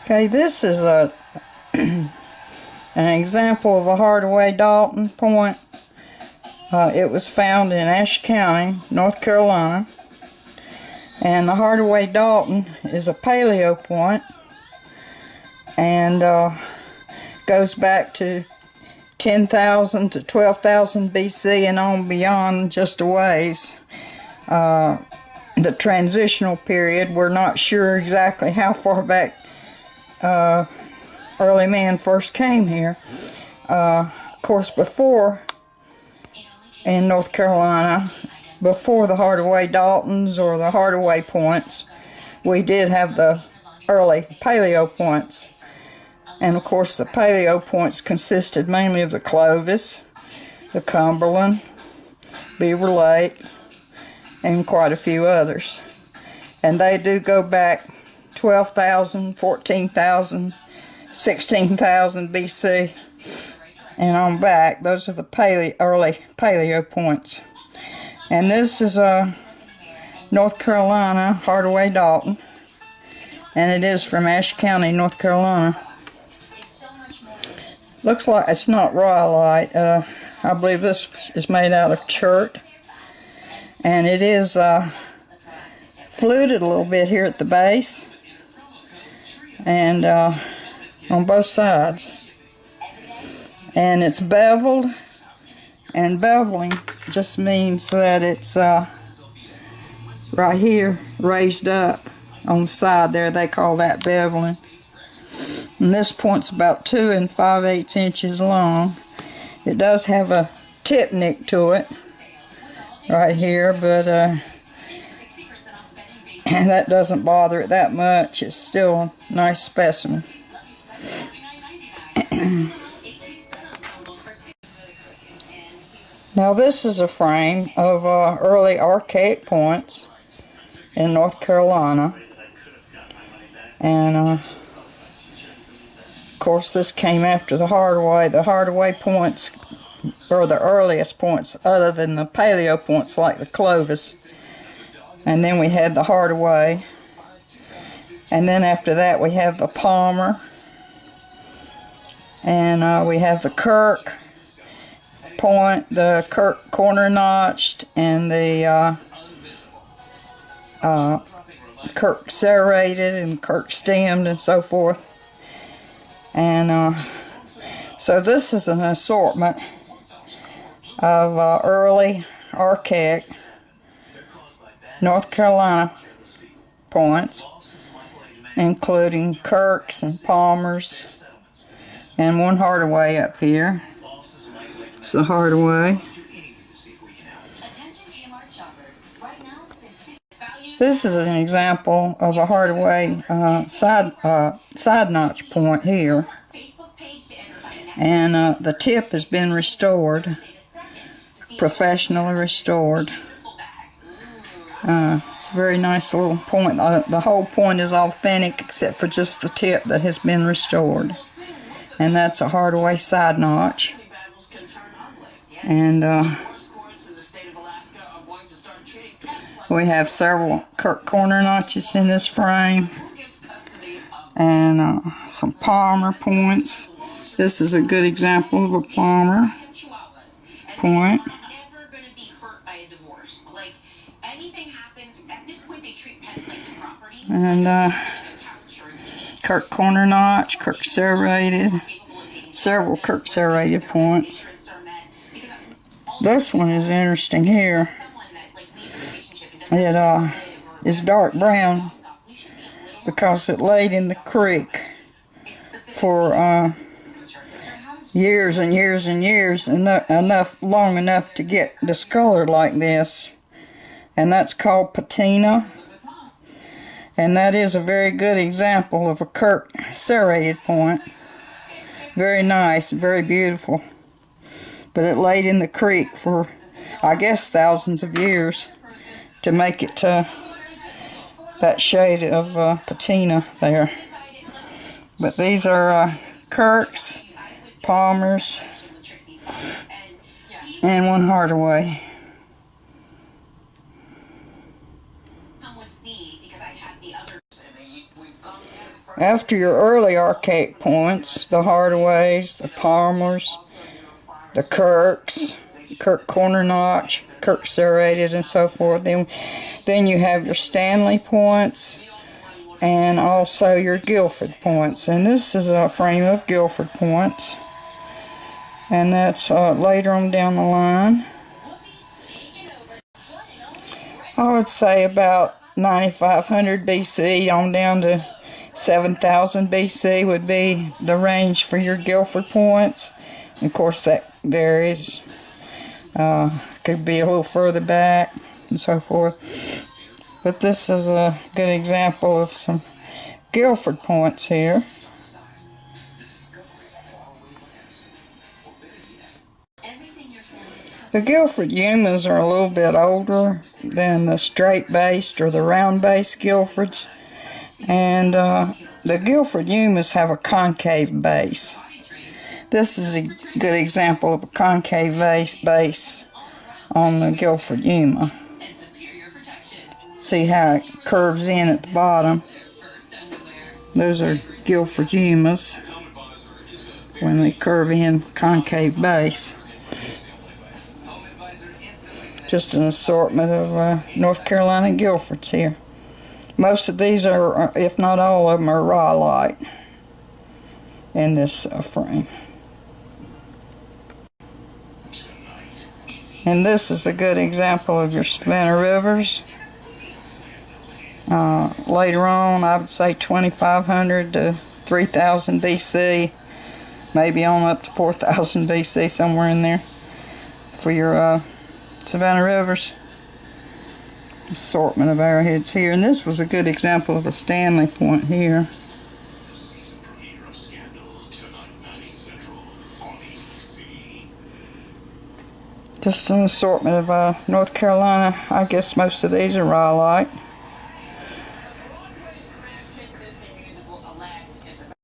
Okay, this is an example of a Hardaway Dalton point. It was found in Ashe County, North Carolina. And the Hardaway Dalton is a paleo point and goes back to 10,000 to 12,000 BC and on beyond just a ways. The transitional period, we're not sure exactly how far back early man first came here. Of course, before, in North Carolina, before the Hardaway Daltons or the Hardaway points, we did have the early paleo points. And of course, the paleo points consisted mainly of the Clovis, the Cumberland, Beaver Lake, and quite a few others. And they do go back 12,000, 14,000, 16,000 BC and on back. Those are the early paleo points. And this is a North Carolina Hardaway Dalton, and it is from Ashe County, North Carolina. Looks like it's not rhyolite. I believe this is made out of chert, and it is fluted a little bit here at the base and on both sides, and it's beveled, and beveling just means that it's right here raised up on the side there. They call that beveling. And this point's about 2 5/8 inches long. It does have a tip nick to it right here, but that doesn't bother it that much. It's still a nice specimen. Now this is a frame of early archaic points in North Carolina, and of course this came after the Hardaway. The Hardaway points are the earliest points other than the paleo points like the Clovis, and then we had the Hardaway, and then after that we have the Palmer, and we have the Kirk point, the Kirk corner notched, and the Kirk serrated and Kirk stemmed and so forth. And so this is an assortment of early archaic North Carolina points, including Kirks and Palmers and one Hardaway up here. It's the Hardaway. This is an example of a Hardaway side notch point here, and the tip has been restored, professionally restored. It's a very nice little point. The whole point is authentic except for just the tip that has been restored, and that's a Hardaway side notch. And we have several Kirk corner notches in this frame, and some Palmer points. This is a good example of a Palmer point. And Kirk corner notch, Kirk serrated, several Kirk serrated points. This one is interesting here. It is dark brown because it laid in the creek for years and years and years, long enough to get discolored like this. And that's called patina. And that is a very good example of a Kirk serrated point. Very nice, very beautiful. But it laid in the creek for, I guess, thousands of years to make it to that shade of patina there. But these are Kirks, Palmers, and one Hardaway. After your early archaic points, the Hardaways, the Palmers, the Kirks, Kirk corner notch, Kirk serrated, and so forth. Then you have your Stanley points and also your Guilford points. And this is a frame of Guilford points. And that's later on down the line. I would say about 9500 BC on down to 7000 BC would be the range for your Guilford points. And of course that varies. Could be a little further back and so forth. But this is a good example of some Guilford points here. The Guilford Yumas are a little bit older than the straight-based or the round-based Guilfords. And the Guilford Yumas have a concave base. This is a good example of a concave base on the Guilford Yuma. See how it curves in at the bottom. Those are Guilford Yumas when they curve in concave base. Just an assortment of North Carolina Guilfords here. Most of these are, if not all of them, are rhyolite in this frame. And this is a good example of your Savannah Rivers. Later on, I would say 2500 to 3000 BC, maybe on up to 4000 BC, somewhere in there, for your Savannah Rivers. Assortment of arrowheads here. And this was a good example of a Stanley point here. Just an assortment of North Carolina. I guess most of these are rhyolite.